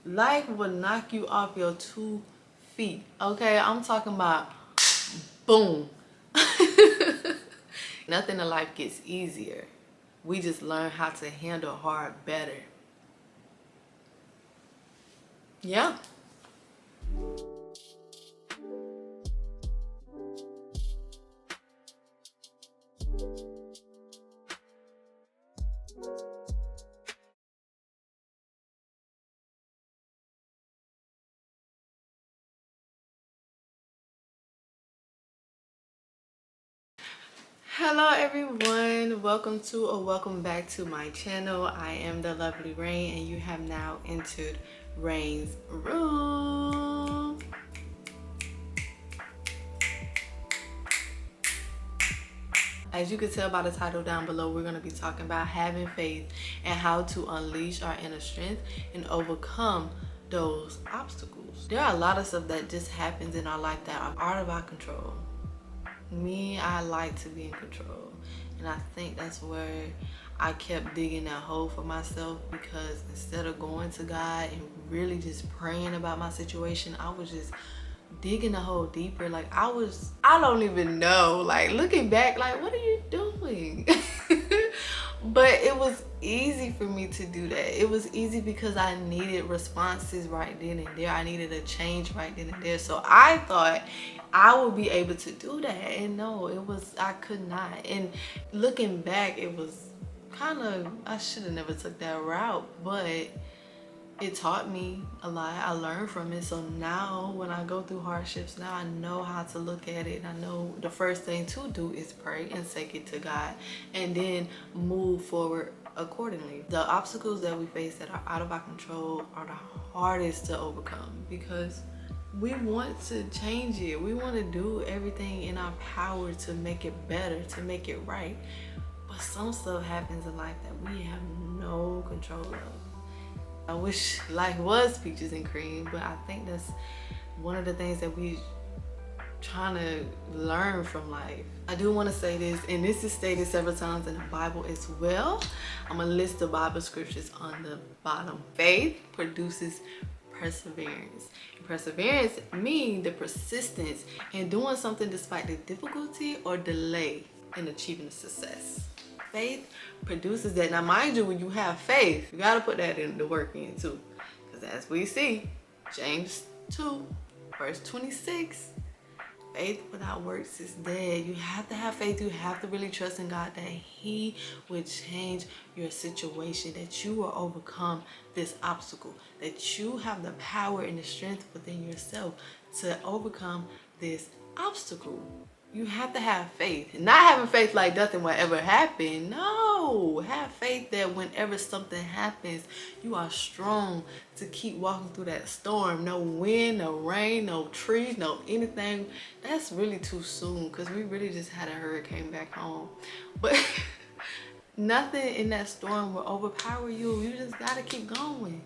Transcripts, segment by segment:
Life will knock you off your 2 feet. Okay, I'm talking about boom. Nothing in life gets easier. We just learn how to handle hard better. Yeah. Hello everyone, welcome to or welcome back to my channel. I am the lovely Rain and you have now entered Rain's room. As you can tell by the title down below, we're going to be talking about having faith and how to unleash our inner strength and overcome those obstacles. There are a lot of stuff that just happens in our life that are out of our control. Me, I like to be in control, and I think that's where I kept digging that hole for myself, because instead of going to God and really just praying about my situation, I was just digging the hole deeper. Like I don't even know, like looking back, like what are you doing? But it was easy for me to do that. It was easy because I needed responses right then and there. I needed a change right then and there. So I thought I would be able to do that. And no, I could not. And looking back, it was kind of, I should have never took that route, but it taught me a lot. I learned from it. So now when I go through hardships, now I know how to look at it. I know the first thing to do is pray and take it to God, and then move forward accordingly. The obstacles that we face that are out of our control are the hardest to overcome, because we want to change it. We want to do everything in our power to make it better, to make it right. But some stuff happens in life that we have no control of. I wish life was peaches and cream, but I think that's one of the things that we trying to learn from life. I do want to say this, and this is stated several times in the Bible as well. I'm gonna list the Bible scriptures on the bottom. Faith produces perseverance. And perseverance means the persistence in doing something despite the difficulty or delay in achieving success. Faith produces that. Now mind you, when you have faith, you got to put that in the work in too, because as we see, James 2 verse 26, faith without works is dead. You have to have faith. You have to really trust in God that He will change your situation, that you will overcome this obstacle, that you have the power and the strength within yourself to overcome this obstacle. You have to have faith. Not having faith like nothing will ever happen. No, have faith that whenever something happens, you are strong to keep walking through that storm. No wind, no rain, no trees, no anything. That's really too soon, because we really just had a hurricane back home. But nothing in that storm will overpower you. You just gotta keep going.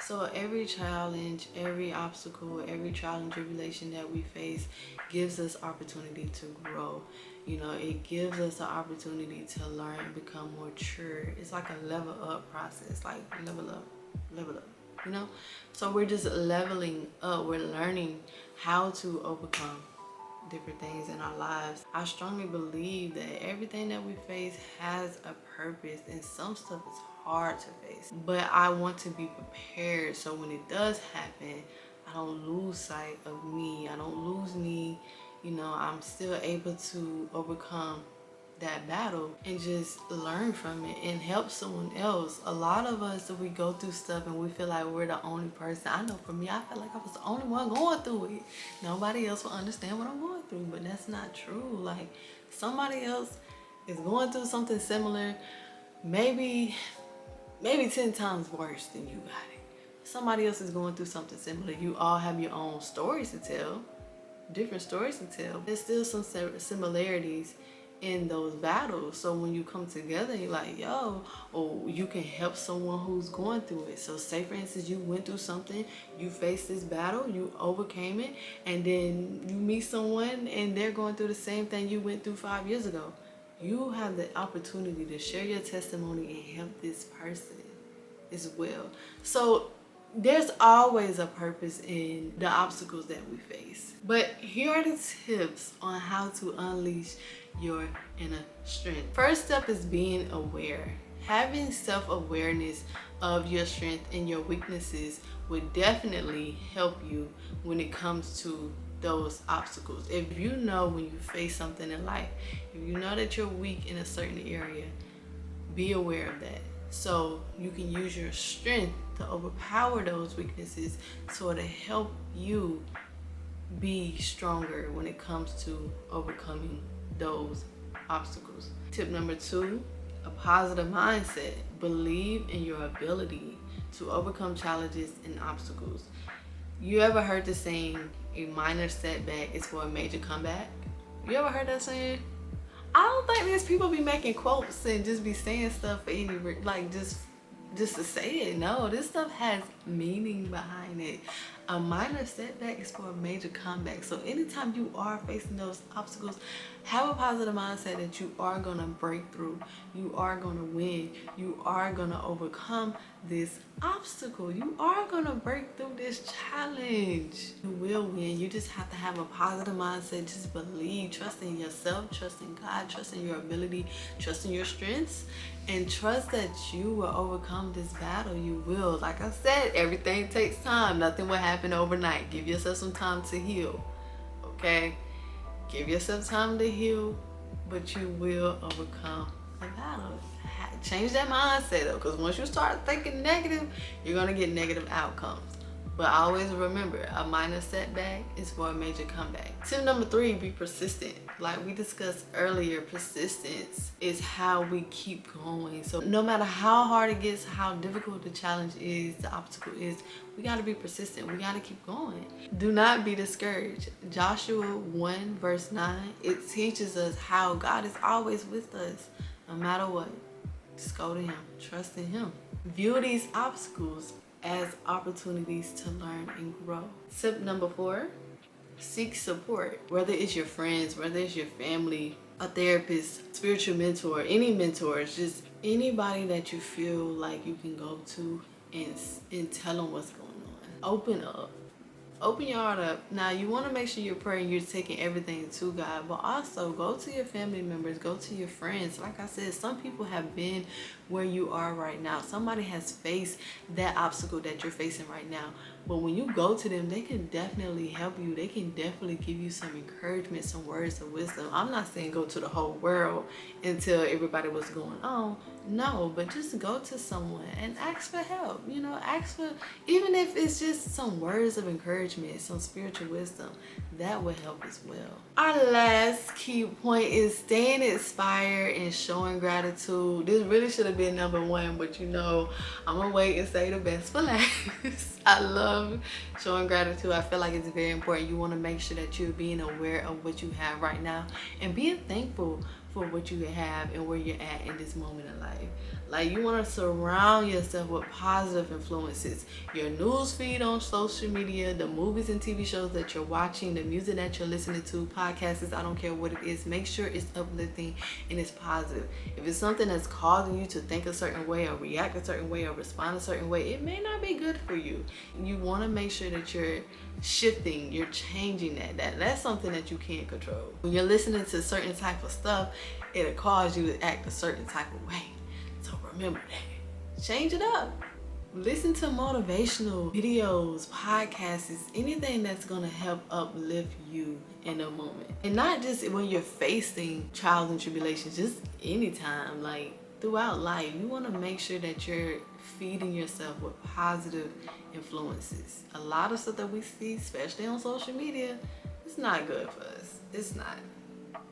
So every challenge, every obstacle, every trial and tribulation that we face gives us opportunity to grow. You know, it gives us an opportunity to learn and become more mature. It's like a level up process, like level up, you know? So we're just leveling up. We're learning how to overcome different things in our lives. I strongly believe that everything that we face has a purpose, and some stuff is hard to face, but I want to be prepared, so when it does happen, I don't lose sight of me. I don't lose me. You know, I'm still able to overcome that battle and just learn from it and help someone else. A lot of us, if we go through stuff and we feel like we're the only person, I know for me, I felt like I was the only one going through it. Nobody else will understand what I'm going through, but that's not true. Like, somebody else is going through something similar, maybe 10 times worse than you got it. Somebody else is going through something similar. You all have your own stories to tell, different stories to tell. There's still some similarities in those battles. So when you come together, you're like, yo, or you can help someone who's going through it. So say for instance, you went through something, you faced this battle, you overcame it, and then you meet someone and they're going through the same thing you went through 5 years ago. You have the opportunity to share your testimony and help this person as well. So There's always a purpose in the obstacles that we face. But here are the tips on how to unleash your inner strength. First step is being aware. Having self-awareness of your strength and your weaknesses would definitely help you when it comes to those obstacles. If you know when you face something in life, if you know that you're weak in a certain area, be aware of that, so you can use your strength to overpower those weaknesses, so to help you be stronger when it comes to overcoming those obstacles. Tip number 2, a positive mindset. Believe in your ability to overcome challenges and obstacles. You ever heard the saying, a minor setback is for a major comeback? You ever heard that saying? I don't think there's people be making quotes and just be saying stuff for any, like, just to say it. No, this stuff has meaning behind it. A minor setback is for a major comeback. So anytime you are facing those obstacles, have a positive mindset that you are gonna break through, you are gonna win, you are gonna overcome this obstacle, you are gonna break through this challenge. You will win. You just have to have a positive mindset. Just believe, trust in yourself, trust in God, trust in your ability, trust in your strengths, and trust that you will overcome this battle. You will. Like I said, everything takes time. Nothing will happen overnight. Give yourself some time to heal. Okay? Give yourself time to heal, but you will overcome the battle. Change that mindset though, because once you start thinking negative, you're gonna get negative outcomes. But always remember, a minor setback is for a major comeback. Tip number 3, be persistent. Like we discussed earlier, persistence is how we keep going. So no matter how hard it gets, how difficult the challenge is, the obstacle is, we gotta be persistent. We gotta keep going. Do not be discouraged. Joshua 1 verse 9, it teaches us how God is always with us, no matter what. Just go to Him, trust in Him. View these obstacles as opportunities to learn and grow. Tip number 4, seek support. Whether it's your friends, whether it's your family, a therapist, spiritual mentor, any mentors, just anybody that you feel like you can go to and tell them what's going on. Open up. Open your heart up. Now, you want to make sure you're praying, you're taking everything to God, but also go to your family members, go to your friends. Like I said, some people have been where you are right now. Somebody has faced that obstacle that you're facing right now. But when you go to them, they can definitely help you. They can definitely give you some encouragement, some words of wisdom. I'm not saying go to the whole world and tell everybody what's going on. No, but just go to someone and ask for help. You know, ask for, even if it's just some words of encouragement, some spiritual wisdom, that will help as well. Our last key point is staying inspired and showing gratitude. This really should have been number 1, but you know, I'm gonna wait and say the best for last. I love showing gratitude. I feel like it's very important. You want to make sure that you're being aware of what you have right now and being thankful for what you have and where you're at in this moment in life. Like, you want to surround yourself with positive influences. Your news feed on social media, the movies and TV shows that you're watching, the music that you're listening to, podcasts, I don't care what it is, make sure it's uplifting and it's positive. If it's something that's causing you to think a certain way or react a certain way or respond a certain way, it may not be good for you. You want to make sure that you're shifting, you're changing that's something that you can't control. When you're listening to certain type of stuff, it'll cause you to act a certain type of way. So remember that. Change it up. Listen to motivational videos, podcasts, anything that's gonna help uplift you in a moment. And not just when you're facing trials and tribulations, just anytime, like throughout life. You wanna make sure that you're feeding yourself with positive influences. A lot of stuff that we see, especially on social media, it's not good for us. It's not.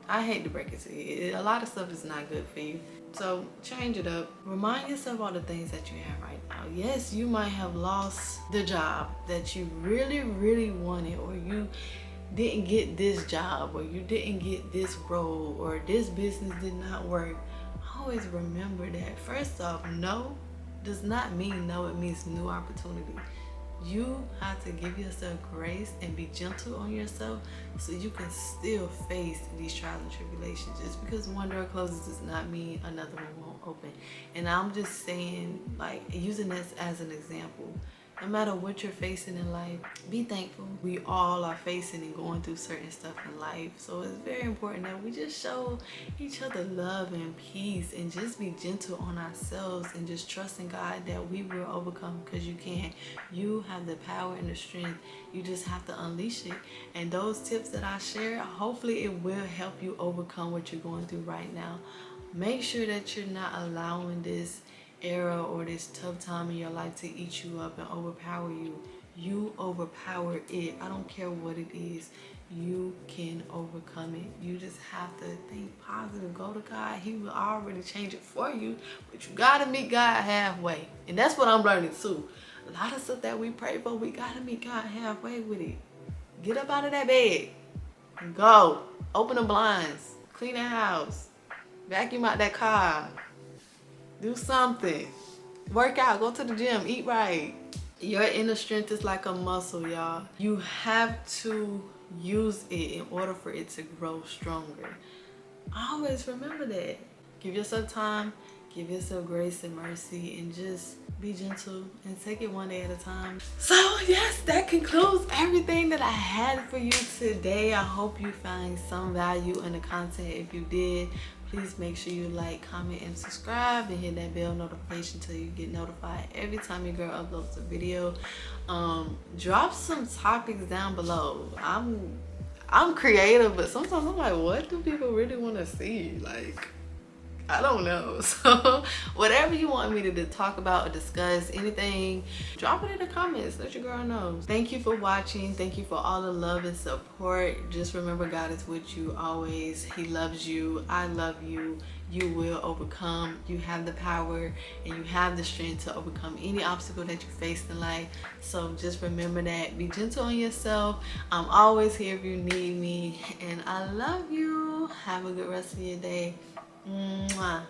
I hate to break it to you. A lot of stuff is not good for you. So change it up. Remind yourself all the things that you have right now. Yes, you might have lost the job that you really, really wanted, or you didn't get this job, or you didn't get this role, or this business did not work. Always remember that. First off, no does not mean no, it means new opportunity. You have to give yourself grace and be gentle on yourself so you can still face these trials and tribulations. Just because one door closes does not mean another one won't open. And I'm just saying, like, using this as an example, No matter what you're facing in life, be thankful. We all are facing and going through certain stuff in life. So it's very important that we just show each other love and peace and just be gentle on ourselves and just trust in God that we will overcome, because you can. You have the power and the strength. You just have to unleash it. And those tips that I share, hopefully it will help you overcome what you're going through right now. Make sure that you're not allowing this era or this tough time in your life to eat you up and overpower you. You overpower it. I don't care what it is. You can overcome it. You just have to think positive. Go to God. He will already change it for you. But you gotta meet God halfway. And that's what I'm learning too. A lot of stuff that we pray for, we gotta meet God halfway with it. Get up out of that bed and go. Open the blinds. Clean the house. Vacuum out that car. Do something. Work out. Go to the gym. Eat right. Your inner strength is like a muscle, y'all. You have to use it in order for it to grow stronger. Always remember that. Give yourself time. Give yourself grace and mercy, and just be gentle and take it one day at a time. So yes, that concludes everything that I had for you today. I hope you find some value in the content. If you did, please make sure you like, comment, and subscribe, and hit that bell notification so you get notified every time your girl uploads a video. Drop some topics down below. I'm creative, but sometimes I'm like, what do people really want to see? Like, I don't know. So whatever you want me to talk about or discuss, anything, drop it in the comments. Let your girl know. Thank you for watching. Thank you for all the love and support. Just remember, God is with you always. He loves you. I love you. You will overcome. You have the power and you have the strength to overcome any obstacle that you face in life. So just remember that. Be gentle on yourself. I'm always here if you need me. And I love you. Have a good rest of your day. Mwah.